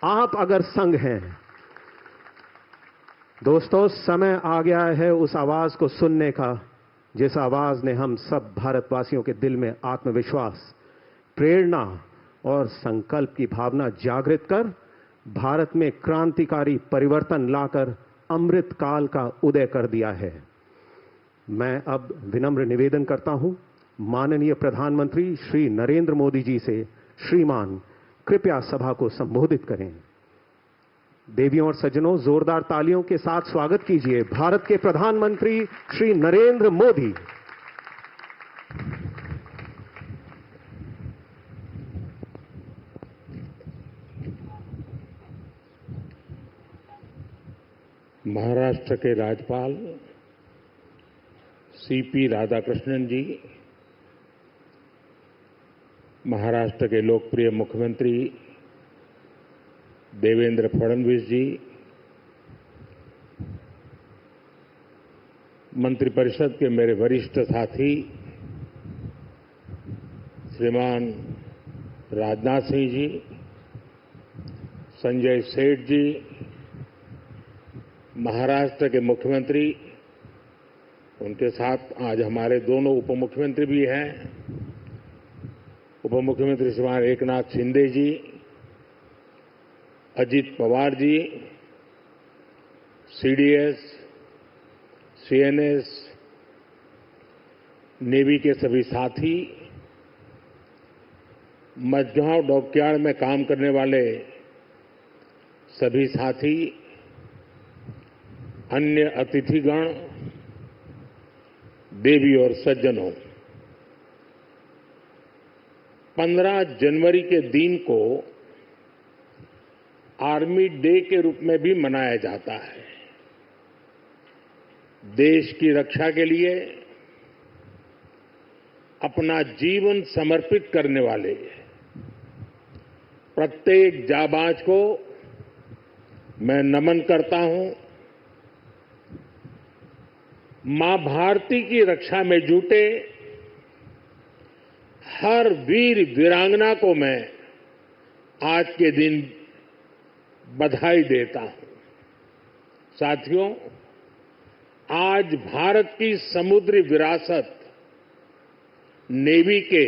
आप अगर संग हैं, दोस्तों, समय आ गया है उस आवाज को सुनने का जिस आवाज ने हम सब भारतवासियों के दिल में आत्मविश्वास, प्रेरणा और संकल्प की भावना जागृत कर भारत में क्रांतिकारी परिवर्तन लाकर अमृत काल का उदय कर दिया है। मैं अब विनम्र निवेदन करता हूं माननीय प्रधानमंत्री श्री नरेंद्र मोदी जी से, श्रीमान कृपया सभा को संबोधित करें। देवियों और सज्जनों, जोरदार तालियों के साथ स्वागत कीजिए भारत के प्रधानमंत्री श्री नरेंद्र मोदी। महाराष्ट्र के राज्यपाल सीपी राधाकृष्णन जी, महाराष्ट्र के लोकप्रिय मुख्यमंत्री देवेंद्र फडणवीस जी, मंत्रिपरिषद के मेरे वरिष्ठ साथी श्रीमान राजनाथ सिंह जी, संजय सेठ जी, महाराष्ट्र के मुख्यमंत्री, उनके साथ आज हमारे दोनों उप मुख्यमंत्री भी हैं, उप मुख्यमंत्री श्रीमान एकनाथ शिंदे जी, Ajit Pawar ji, CDS, CNS, navy के सभी साथी, मझगांव डॉकयार्ड में काम करने वाले सभी साथी, अन्य अतिथिगण, देवी और सज्जनों, 15 जनवरी के दिन को आर्मी डे के रूप में भी मनाया जाता है। देश की रक्षा के लिए अपना जीवन समर्पित करने वाले प्रत्येक जाबाज को मैं नमन करता हूं। मां भारती की रक्षा में जुटे हर वीर वीरांगना को मैं आज के दिन बधाई देता हूं। साथियों, आज भारत की समुद्री विरासत नेवी के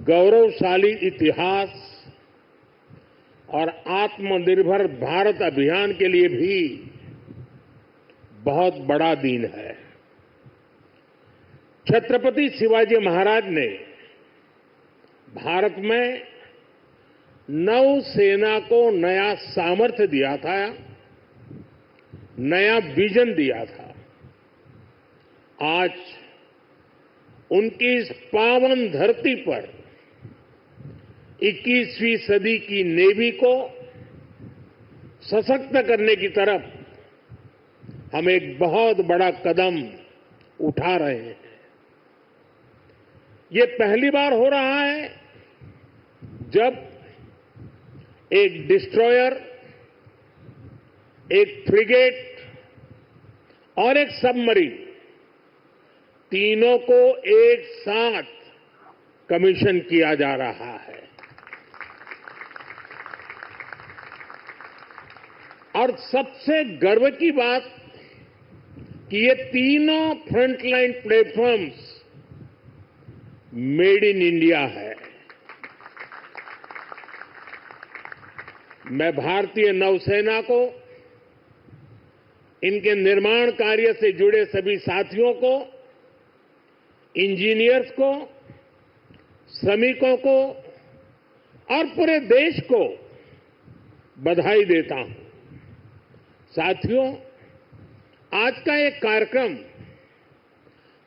गौरवशाली इतिहास और आत्मनिर्भर भारत अभियान के लिए भी बहुत बड़ा दिन है। छत्रपति शिवाजी महाराज ने भारत में नौसेना को नया सामर्थ्य दिया था, नया विजन दिया था। आज उनकी इस पावन धरती पर 21वीं सदी की नेवी को सशक्त करने की तरफ हम एक बहुत बड़ा कदम उठा रहे हैं। ये पहली बार हो रहा है जब एक डिस्ट्रॉयर, एक फ्रिगेट और एक सबमरीन, तीनों को एक साथ कमीशन किया जा रहा है। और सबसे गर्व की बात कि ये तीनों frontline platforms made in India है। मैं भारतीय नौसेना को, इनके निर्माण कार्य से जुड़े सभी साथियों को, इंजीनियर्स को, श्रमिकों को और पूरे देश को बधाई देता हूं। साथियों, आज का एक कार्यक्रम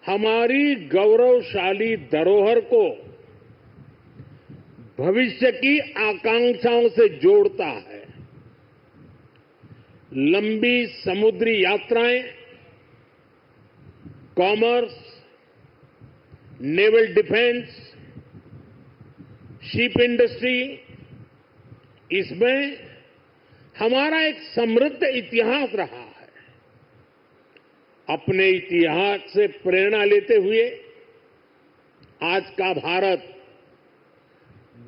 हमारी गौरवशाली धरोहर को भविष्य की आकांक्षाओं से जोड़ता है। लंबी समुद्री यात्राएं, commerce, naval defence, ship industry, इसमें हमारा एक समृद्ध इतिहास रहा है। अपने इतिहास से प्रेरणा लेते हुए आज का भारत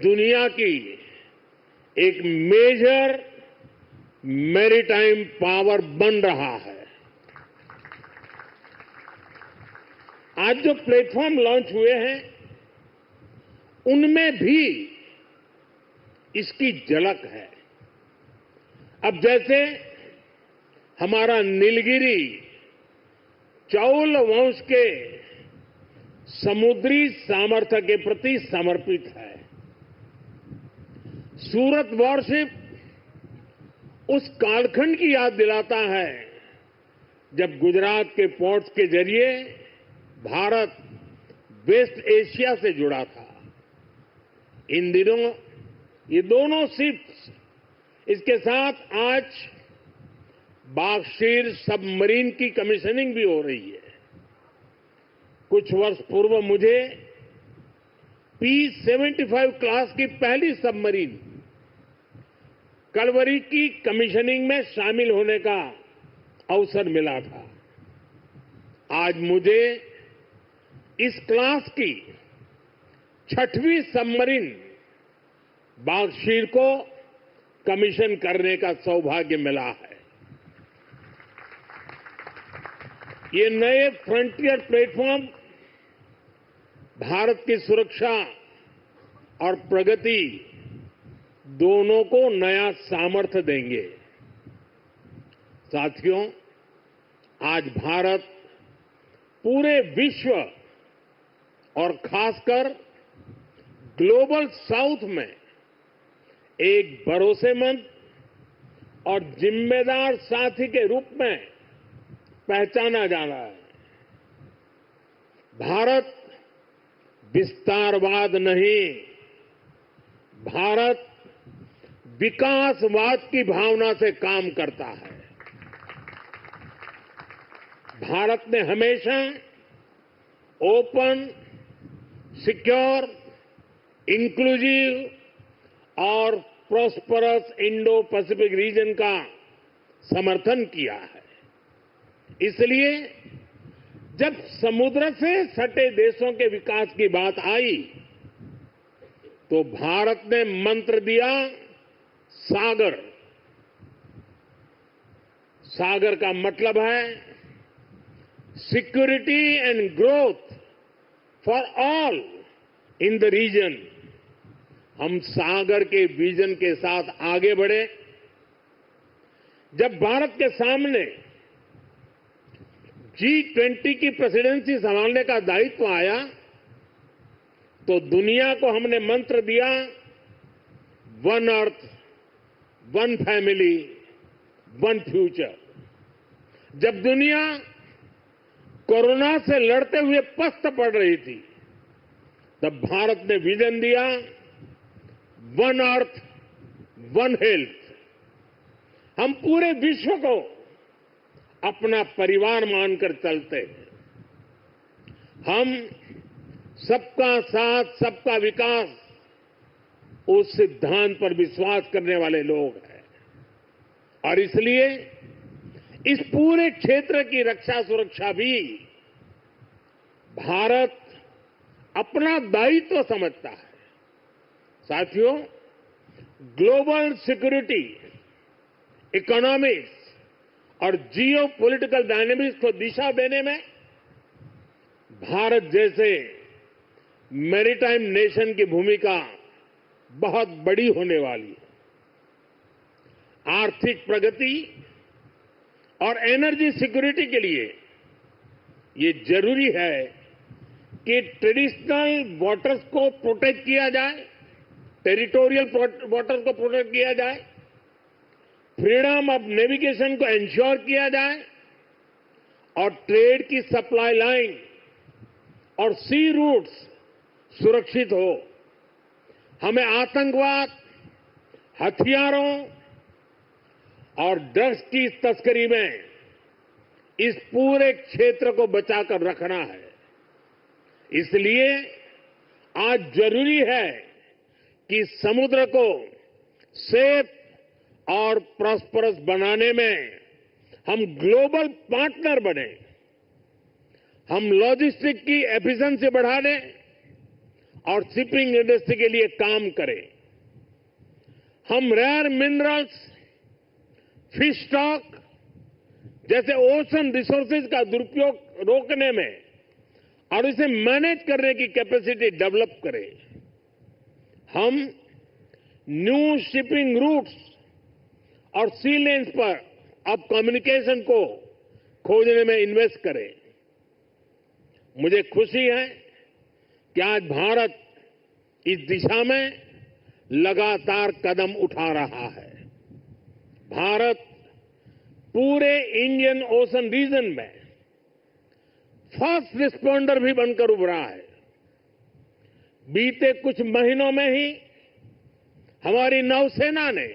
दुनिया की एक मेजर मैरीटाइम पावर बन रहा है। आज जो प्लेटफॉर्म लॉन्च हुए हैं उनमें भी इसकी झलक है। अब जैसे हमारा नीलगिरी चौल वंश के समुद्री सामर्थ्य के प्रति समर्पित है। सूरत वॉरशिप उस कालखंड की याद दिलाता है जब गुजरात के पोर्ट्स के जरिए भारत वेस्ट एशिया से जुड़ा था। इन दिनों ये दोनों शिप्स, इसके साथ आज बागशीर सबमरीन की कमीशनिंग भी हो रही है। कुछ वर्ष पूर्व मुझे P-75 क्लास की पहली सबमरीन कलवरी की कमीशनिंग में शामिल होने का अवसर मिला था। आज मुझे इस क्लास की 6वीं सबमरीन बागशीर को कमीशन करने का सौभाग्य मिला है। ये नए फ्रंटियर प्लेटफॉर्म भारत की सुरक्षा और प्रगति दोनों को नया सामर्थ्य देंगे। साथियों, आज भारत पूरे विश्व और खासकर ग्लोबल साउथ में एक भरोसेमंद और जिम्मेदार साथी के रूप में पहचाना जा रहा है। भारत विस्तारवाद नहीं, भारत विकासवाद की भावना से काम करता है। भारत ने हमेशा ओपन, सिक्योर, इंक्लूसिव और प्रॉस्परस इंडो पैसिफिक रीजन का समर्थन किया है। इसलिए जब समुद्र से सटे देशों के विकास की बात आई तो भारत ने मंत्र दिया सागर। सागर का मतलब है security and growth for all in the region. हम सागर के विजन के साथ आगे बढ़े। जब भारत के सामने G20 की प्रेसिडेंसी संभालने का दायित्व आया तो दुनिया को हमने मंत्र दिया one earth, one family, one future. जब दुनिया कोरोना से लड़ते हुए पस्त पड़ रही थी तब भारत ने विजन दिया वन अर्थ, वन हेल्थ। हम पूरे विश्व को अपना परिवार मानकर चलते हैं। हम सबका साथ, सबका विकास, उस सिद्धांत पर विश्वास करने वाले लोग हैं और इसलिए इस पूरे क्षेत्र की रक्षा सुरक्षा भी भारत अपना दायित्व समझता है। साथियों, ग्लोबल सिक्योरिटी, इकोनॉमिक्स और जियो पॉलिटिकल डायनेमिक्स को दिशा देने में भारत जैसे मैरीटाइम नेशन की भूमिका बहुत बड़ी होने वाली है। आर्थिक प्रगति और एनर्जी सिक्योरिटी के लिए ये जरूरी है कि ट्रेडिशनल वाटर्स को प्रोटेक्ट किया जाए, टेरिटोरियल वाटर्स को प्रोटेक्ट किया जाए, फ्रीडम ऑफ नेविगेशन को इंश्योर किया जाए और ट्रेड की सप्लाई लाइन और सी रूट्स सुरक्षित हो। हमें आतंकवाद, हथियारों और ड्रग्स की तस्करी में इस पूरे क्षेत्र को बचाकर रखना है। इसलिए आज जरूरी है कि समुद्र को सेफ और प्रॉस्परस बनाने में हम ग्लोबल पार्टनर बने। हम लॉजिस्टिक की एफिशिएंसी बढ़ाने और शिपिंग इंडस्ट्री के लिए काम करें। हम रेयर मिनरल्स, फिश स्टॉक जैसे ओशन रिसोर्सेज का दुरुपयोग रोकने में और इसे मैनेज करने की कैपेसिटी डेवलप करें। हम न्यू शिपिंग रूट्स और सी लेन्स पर अब कम्युनिकेशन को खोजने में इन्वेस्ट करें। मुझे खुशी है कि आज भारत इस दिशा में लगातार कदम उठा रहा है। भारत पूरे इंडियन ओशन रीजन में फर्स्ट रिस्पॉन्डर भी बनकर उभरा है। बीते कुछ महीनों में ही हमारी नौसेना ने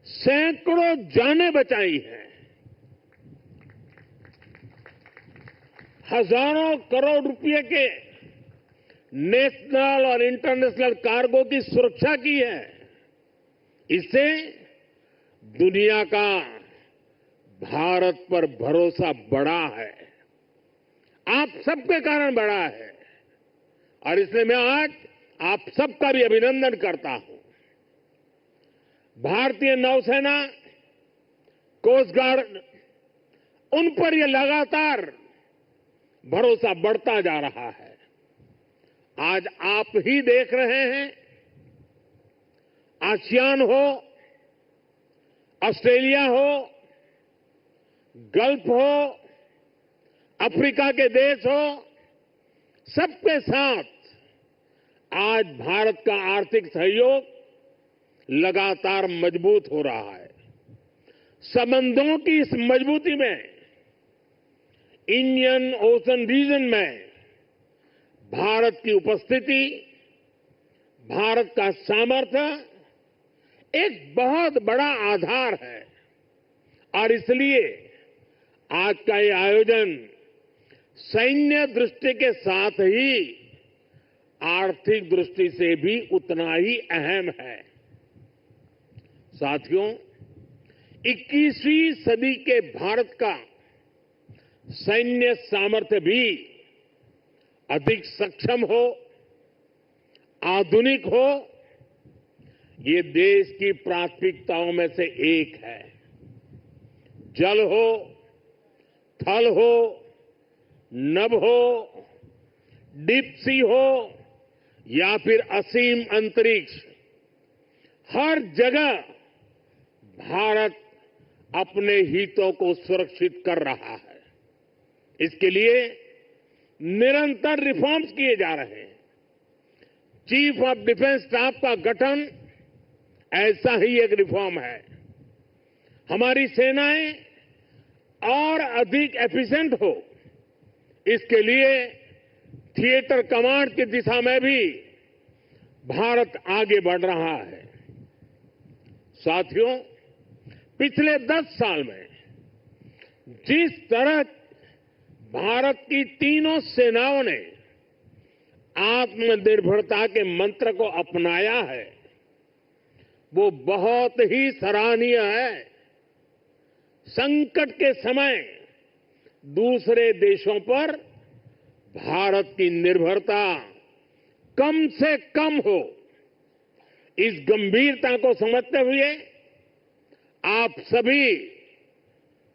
सैकड़ों जानें बचाई हैं। हजारों करोड़ रुपए के नेशनल और इंटरनेशनल कार्गो की सुरक्षा की है। इससे दुनिया का भारत पर भरोसा बढ़ा है, आप सबके कारण बढ़ा है और इसलिए मैं आज आप सबका भी अभिनंदन करता हूं। भारतीय नौसेना, कोस्ट गार्ड, उन पर यह लगातार भरोसा बढ़ता जा रहा है। आज आप ही देख रहे हैं, आसियान हो, ऑस्ट्रेलिया हो, गल्फ हो, अफ्रीका के देश हो, सबके साथ आज भारत का आर्थिक सहयोग लगातार मजबूत हो रहा है। संबंधों की इस मजबूती में इंडियन ओशन रीजन में भारत की उपस्थिति, भारत का सामर्थ्य एक बहुत बड़ा आधार है और इसलिए आज का ये आयोजन सैन्य दृष्टि के साथ ही आर्थिक दृष्टि से भी उतना ही अहम है। साथियों, 21वीं सदी के भारत का सैन्य सामर्थ्य भी अधिक सक्षम हो, आधुनिक हो, ये देश की प्राथमिकताओं में से एक है। जल हो, थल हो, नभ हो, डीप सी हो या फिर असीम अंतरिक्ष, हर जगह भारत अपने हितों को सुरक्षित कर रहा है। इसके लिए निरंतर रिफॉर्म्स किए जा रहे हैं। चीफ ऑफ डिफेंस स्टाफ का गठन ऐसा ही एक रिफॉर्म है। हमारी सेनाएं और अधिक एफिशिएंट हो, इसके लिए थिएटर कमांड की दिशा में भी भारत आगे बढ़ रहा है। साथियों, पिछले 10 साल में जिस तरह भारत की तीनों सेनाओं ने आत्मनिर्भरता के मंत्र को अपनाया है, वो बहुत ही सराहनीय है। संकट के समय दूसरे देशों पर भारत की निर्भरता कम से कम हो, इस गंभीरता को समझते हुए आप सभी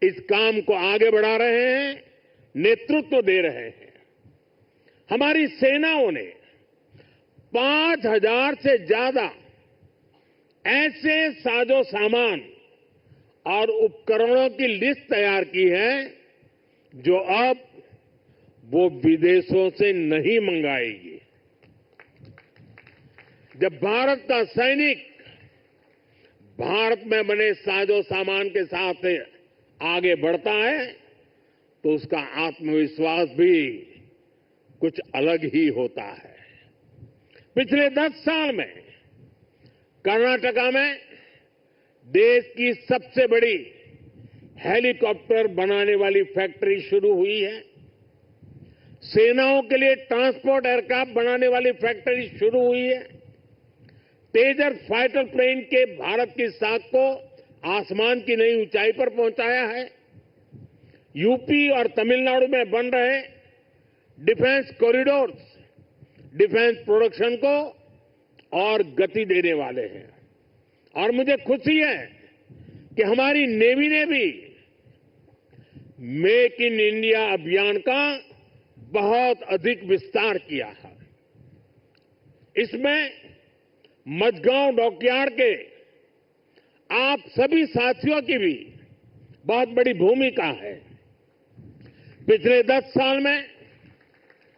इस काम को आगे बढ़ा रहे हैं, नेतृत्व दे रहे हैं। हमारी सेनाओं ने 5,000 से ज्यादा ऐसे साजो सामान और उपकरणों की लिस्ट तैयार की है जो अब वो विदेशों से नहीं मंगाएगी। जब भारत का सैनिक भारत में बने साजो सामान के साथ आगे बढ़ता है तो उसका आत्मविश्वास भी कुछ अलग ही होता है। पिछले 10 साल में कर्नाटका में देश की सबसे बड़ी हेलीकॉप्टर बनाने वाली फैक्ट्री शुरू हुई है। सेनाओं के लिए ट्रांसपोर्ट एयरक्राफ्ट बनाने वाली फैक्ट्री शुरू हुई है। तेजस फाइटर प्लेन के भारत की साख को आसमान की नई ऊंचाई पर पहुंचाया है। यूपी और तमिलनाडु में बन रहे डिफेंस कॉरिडोर्स डिफेंस प्रोडक्शन को और गति देने वाले हैं और मुझे खुशी है कि हमारी नेवी ने भी मेक इन इंडिया अभियान का बहुत अधिक विस्तार किया है। इसमें मझगांव डॉकयार्ड के आप सभी साथियों की भी बहुत बड़ी भूमिका है। पिछले 10 साल में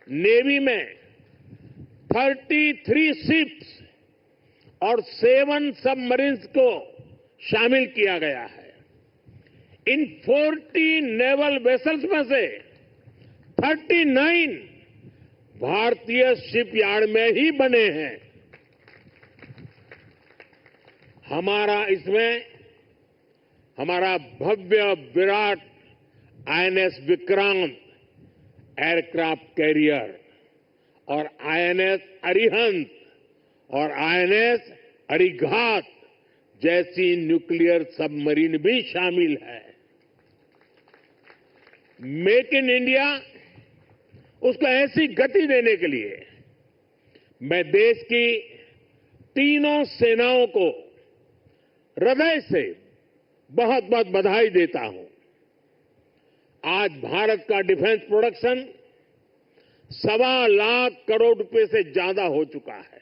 नेवी में 33 शिप्स और 7 सबमरीन्स को शामिल किया गया है। इन 40 नेवल वेसल्स में से 39 भारतीय शिपयार्ड में ही बने हैं। हमारा भव्य विराट आईएनएस विक्रांत एयरक्राफ्ट कैरियर और आईएनएस अरिहंत और आईएनएस अरिघात जैसी न्यूक्लियर सबमरीन भी शामिल है। मेक इन इंडिया उसको ऐसी गति देने के लिए मैं देश की तीनों सेनाओं को हृदय से बहुत बहुत बधाई देता हूं। आज भारत का डिफेंस प्रोडक्शन 1.25 लाख करोड़ रुपए से ज्यादा हो चुका है।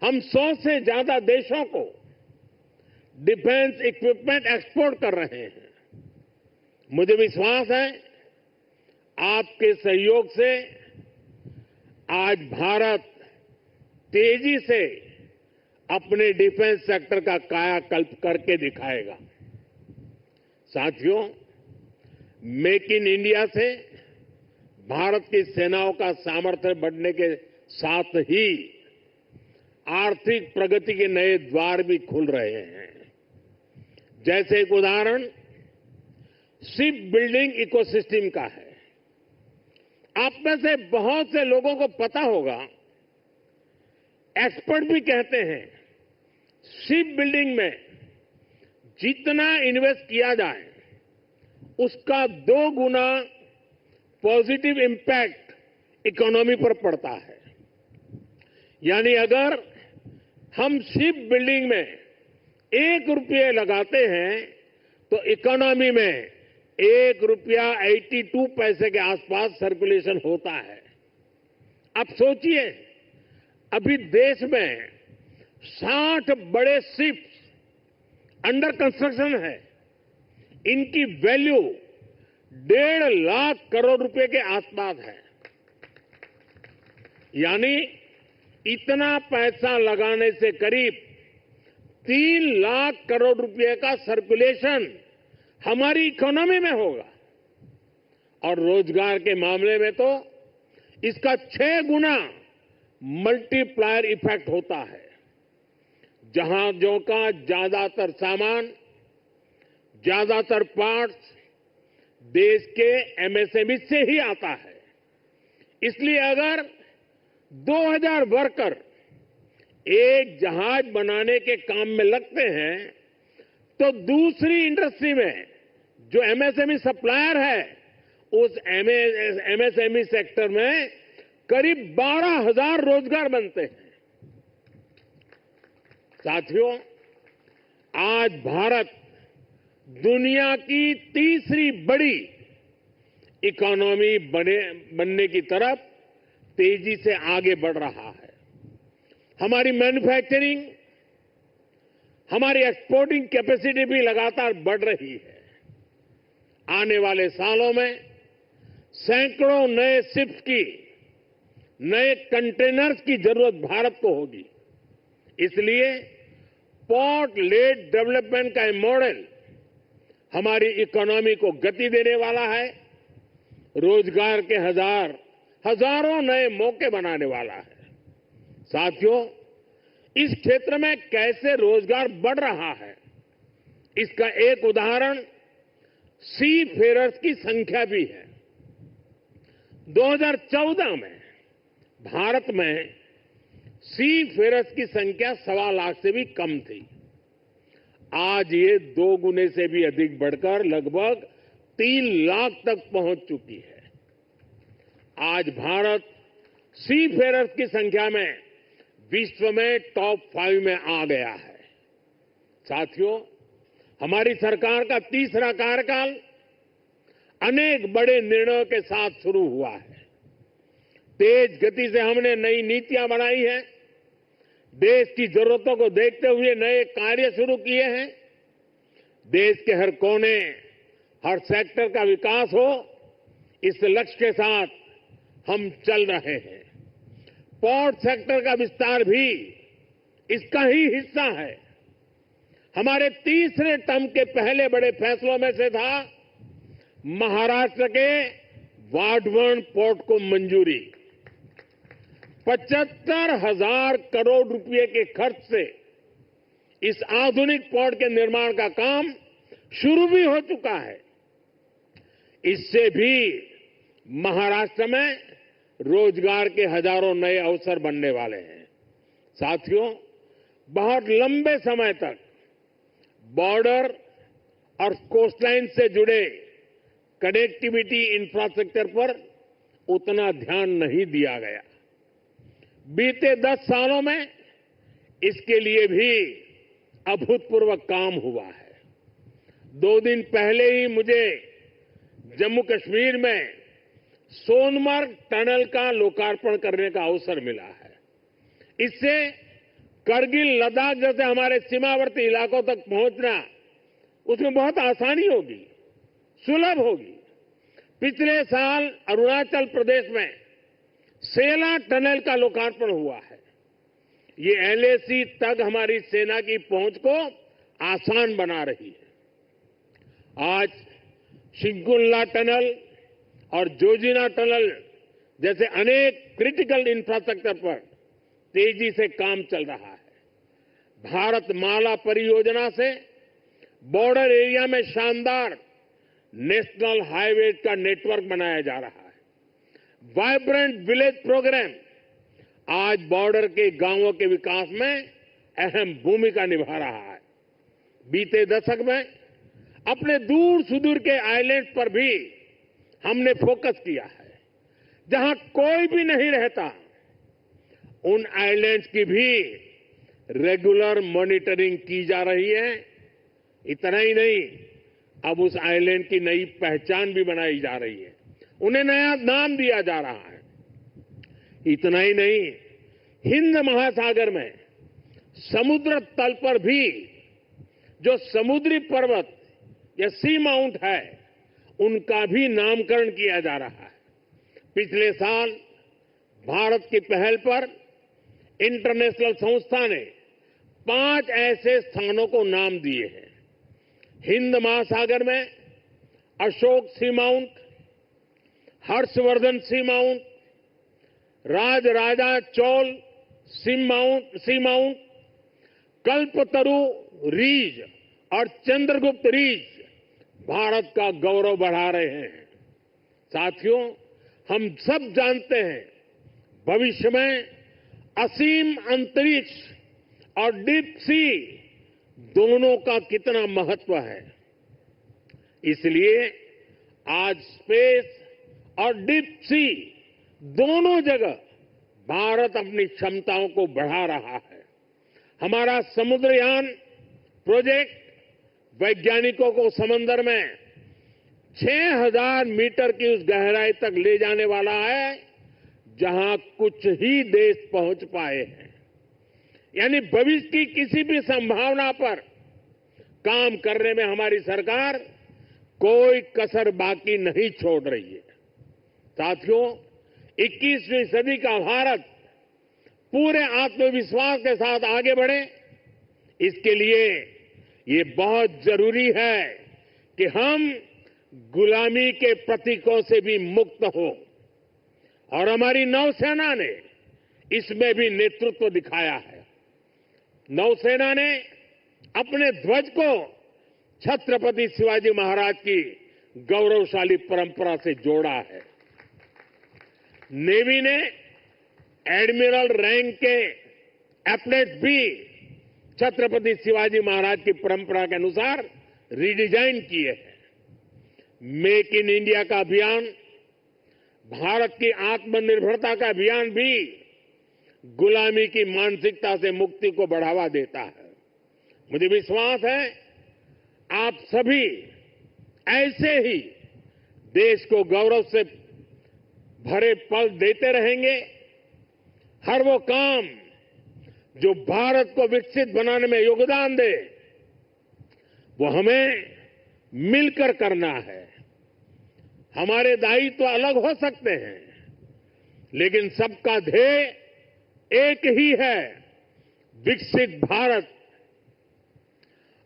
हम 100 से ज्यादा देशों को डिफेंस इक्विपमेंट एक्सपोर्ट कर रहे हैं। मुझे विश्वास है आपके सहयोग से आज भारत तेजी से अपने डिफेंस सेक्टर का कायाकल्प करके दिखाएगा। साथियों, मेक इन इंडिया से भारत की सेनाओं का सामर्थ्य बढ़ने के साथ ही आर्थिक प्रगति के नए द्वार भी खुल रहे हैं। जैसे एक उदाहरण शिप बिल्डिंग इकोसिस्टम का है। आप में से बहुत से लोगों को पता होगा, एक्सपर्ट भी कहते हैं शिप बिल्डिंग में जितना इन्वेस्ट किया जाए उसका 2 गुना पॉजिटिव इंपैक्ट इकोनॉमी पर पड़ता है। यानी अगर हम शिप बिल्डिंग में 1 रुपये लगाते हैं तो इकोनॉमी में 1 रुपया 82 पैसे के आसपास सर्कुलेशन होता है। अब सोचिए, अभी देश में 60 बड़े शिप्स अंडर कंस्ट्रक्शन है। इनकी वैल्यू 1.5 लाख करोड़ रुपए के आसपास है। यानी इतना पैसा लगाने से करीब 3 लाख करोड़ रुपए का सर्कुलेशन हमारी इकोनॉमी में होगा। और रोजगार के मामले में तो इसका 6 गुना मल्टीप्लायर इफेक्ट होता है। जहाजों का ज्यादातर सामान, ज्यादातर पार्ट्स देश के एमएसएमई से ही आता है। इसलिए अगर 2000 वर्कर एक जहाज बनाने के काम में लगते हैं तो दूसरी इंडस्ट्री में जो एमएसएमई सप्लायर है उस एमएसएमई सेक्टर में करीब 12,000 रोजगार बनते हैं। साथियों, आज भारत दुनिया की तीसरी बड़ी इकोनॉमी बनने की तरफ तेजी से आगे बढ़ रहा है। हमारी मैन्युफैक्चरिंग, हमारी एक्सपोर्टिंग कैपेसिटी भी लगातार बढ़ रही है। आने वाले सालों में सैकड़ों नए शिप्स की, नए कंटेनर्स की जरूरत भारत को होगी। इसलिए पोर्ट लेड डेवलपमेंट का मॉडल हमारी इकोनॉमी को गति देने वाला है, रोजगार के हजारों नए मौके बनाने वाला है। साथियों, इस क्षेत्र में कैसे रोजगार बढ़ रहा है, इसका एक उदाहरण सी फेरर्स की संख्या भी है। 2014 में भारत में सी फेरर्स की संख्या 1.25 लाख से भी कम थी। आज ये 2 गुने से भी अधिक बढ़कर लगभग 3 लाख तक पहुंच चुकी है। आज भारत सी फेरर्स की संख्या में विश्व में टॉप 5 में आ गया है। साथियों, हमारी सरकार का तीसरा कार्यकाल अनेक बड़े निर्णयों के साथ शुरू हुआ है। तेज गति से हमने नई नीतियां बनाई हैं, देश की जरूरतों को देखते हुए नए कार्य शुरू किए हैं। देश के हर कोने, हर सेक्टर का विकास हो, इस लक्ष्य के साथ हम चल रहे हैं। पोर्ट सेक्टर का विस्तार भी इसका ही हिस्सा है। हमारे तीसरे टर्म के पहले बड़े फैसलों में से था महाराष्ट्र के वाढवण पोर्ट को मंजूरी। 75,000 करोड़ रुपए के खर्च से इस आधुनिक पोर्ट के निर्माण का काम शुरू भी हो चुका है। इससे भी महाराष्ट्र में रोजगार के हजारों नए अवसर बनने वाले हैं। साथियों, बहुत लंबे समय तक बॉर्डर और कोस्टलाइन से जुड़े कनेक्टिविटी इंफ्रास्ट्रक्चर पर उतना ध्यान नहीं दिया गया। बीते 10 सालों में इसके लिए भी अभूतपूर्व काम हुआ है। 2 दिन पहले ही मुझे जम्मू कश्मीर में सोनमर्ग टनल का लोकार्पण करने का अवसर मिला है। इससे करगिल, लद्दाख जैसे हमारे सीमावर्ती इलाकों तक पहुंचना, उसमें बहुत आसानी होगी, सुलभ होगी। पिछले साल अरुणाचल प्रदेश में सेला टनल का लोकार्पण हुआ है। ये एलएसी तक हमारी सेना की पहुंच को आसान बना रही है। आज शिंकुल्ला टनल और जोजिना टनल जैसे अनेक क्रिटिकल इंफ्रास्ट्रक्चर पर तेजी से काम चल रहा है। भारत माला परियोजना से बॉर्डर एरिया में शानदार नेशनल हाईवे का नेटवर्क बनाया जा रहा है। वाइब्रेंट विलेज प्रोग्राम आज बॉर्डर के गांवों के विकास में अहम भूमिका निभा रहा है। बीते दशक में अपने दूर सुदूर के आइलैंड पर भी हमने फोकस किया है। जहां कोई भी नहीं रहता, उन आइलैंड्स की भी रेगुलर मॉनिटरिंग की जा रही है। इतना ही नहीं, अब उस आइलैंड की नई पहचान भी बनाई जा रही है, उन्हें नया नाम दिया जा रहा है। इतना ही नहीं, हिंद महासागर में समुद्र तल पर भी जो समुद्री पर्वत या सी माउंट है, उनका भी नामकरण किया जा रहा है। पिछले साल भारत की पहल पर इंटरनेशनल संस्था ने 5 ऐसे स्थानों को नाम दिए हैं। हिंद महासागर में अशोक सी माउंट, हर्षवर्धन सी माउंट, राजराजा चोल सी माउंट, कल्पतरु रीज और चंद्रगुप्त रीज भारत का गौरव बढ़ा रहे हैं। साथियों, हम सब जानते हैं भविष्य में असीम अंतरिक्ष और डीप सी दोनों का कितना महत्व है। इसलिए आज स्पेस और डीप सी दोनों जगह भारत अपनी क्षमताओं को बढ़ा रहा है। हमारा समुद्रयान प्रोजेक्ट वैज्ञानिकों को समंदर में 6,000 मीटर की उस गहराई तक ले जाने वाला है जहां कुछ ही देश पहुंच पाए हैं। यानी भविष्य की किसी भी संभावना पर काम करने में हमारी सरकार कोई कसर बाकी नहीं छोड़ रही है। साथियों, 21वीं सदी का भारत पूरे आत्मविश्वास के साथ आगे बढ़े, इसके लिए ये बहुत जरूरी है कि हम गुलामी के प्रतीकों से भी मुक्त हो। और हमारी नौसेना ने इसमें भी नेतृत्व दिखाया है। नौसेना ने अपने ध्वज को छत्रपति शिवाजी महाराज की गौरवशाली परंपरा से जोड़ा है। नेवी ने एडमिरल रैंक के एप्लेट्स भी छत्रपति शिवाजी महाराज की परंपरा के अनुसार रिडिजाइन किए हैं। मेक इन इंडिया का अभियान, भारत की आत्मनिर्भरता का अभियान भी गुलामी की मानसिकता से मुक्ति को बढ़ावा देता है। मुझे विश्वास है आप सभी ऐसे ही देश को गौरव से भरे पल देते रहेंगे। हर वो काम जो भारत को विकसित बनाने में योगदान दे, वो हमें मिलकर करना है। हमारे दायित्व अलग हो सकते हैं, लेकिन सबका ध्येय एक ही है, विकसित भारत।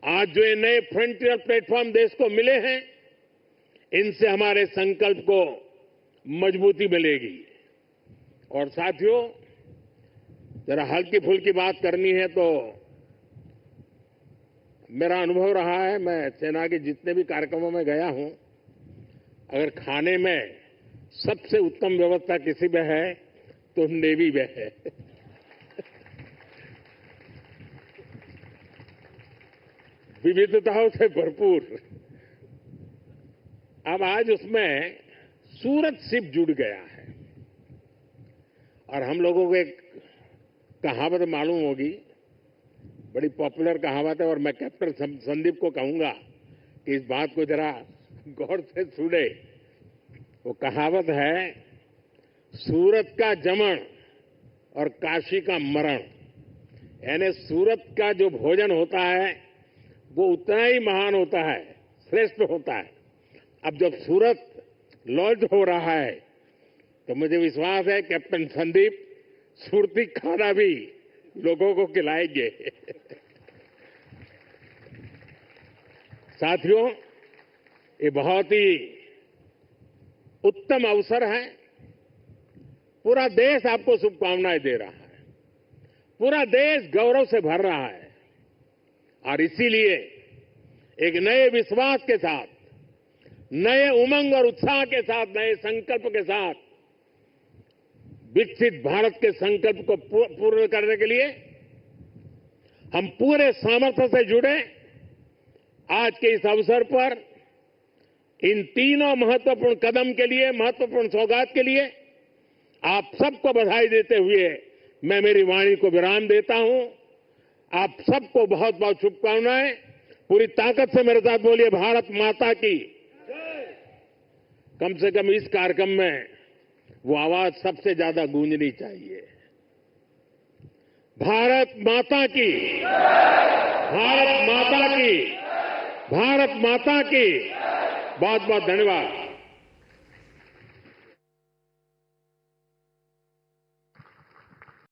आज जो ये नए फ्रंटियर प्लेटफॉर्म देश को मिले हैं, इनसे हमारे संकल्प को मजबूती मिलेगी। और साथियों, जरा हल्की फुल्की बात करनी है तो मेरा अनुभव रहा है, मैं सेना के जितने भी कार्यक्रमों में गया हूं, अगर खाने में सबसे उत्तम व्यवस्था किसी में है तो नेवी में है। विविधताओं से भरपूर। अब आज उसमें सूरत शिप जुड़ गया है और हम लोगों को एक कहावत मालूम होगी, बड़ी पॉपुलर कहावत है, और मैं कैप्टन संदीप को कहूंगा कि इस बात को जरा गौर से सुने। वो कहावत है, सूरत का जमण और काशी का मरण। यानी सूरत का जो भोजन होता है वो उतना ही महान होता है, श्रेष्ठ होता है। अब जब सूरत लॉन्च हो रहा है तो मुझे विश्वास है कैप्टन संदीप सुरती खाना भी लोगों को खिलाएंगे। साथियों, ये बहुत ही उत्तम अवसर है। पूरा देश आपको शुभकामनाएं दे रहा है, पूरा देश गौरव से भर रहा है, और इसीलिए एक नए विश्वास के साथ, नए उमंग और उत्साह के साथ, नए संकल्प के साथ विकसित भारत के संकल्प को पूर्ण करने के लिए हम पूरे सामर्थ्य से जुड़े। आज के इस अवसर पर इन तीनों महत्वपूर्ण कदम के लिए, महत्वपूर्ण सौगात के लिए आप सबको बधाई देते हुए मैं मेरी वाणी को विराम देता हूं। आप सबको बहुत बहुत शुभकामनाएं। पूरी ताकत से मेरे साथ बोलिए, भारत माता की। कम से कम इस कार्यक्रम में वो आवाज सबसे ज्यादा गूंजनी चाहिए। भारत माता की, भारत माता की, भारत माता की। बहुत बहुत धन्यवाद।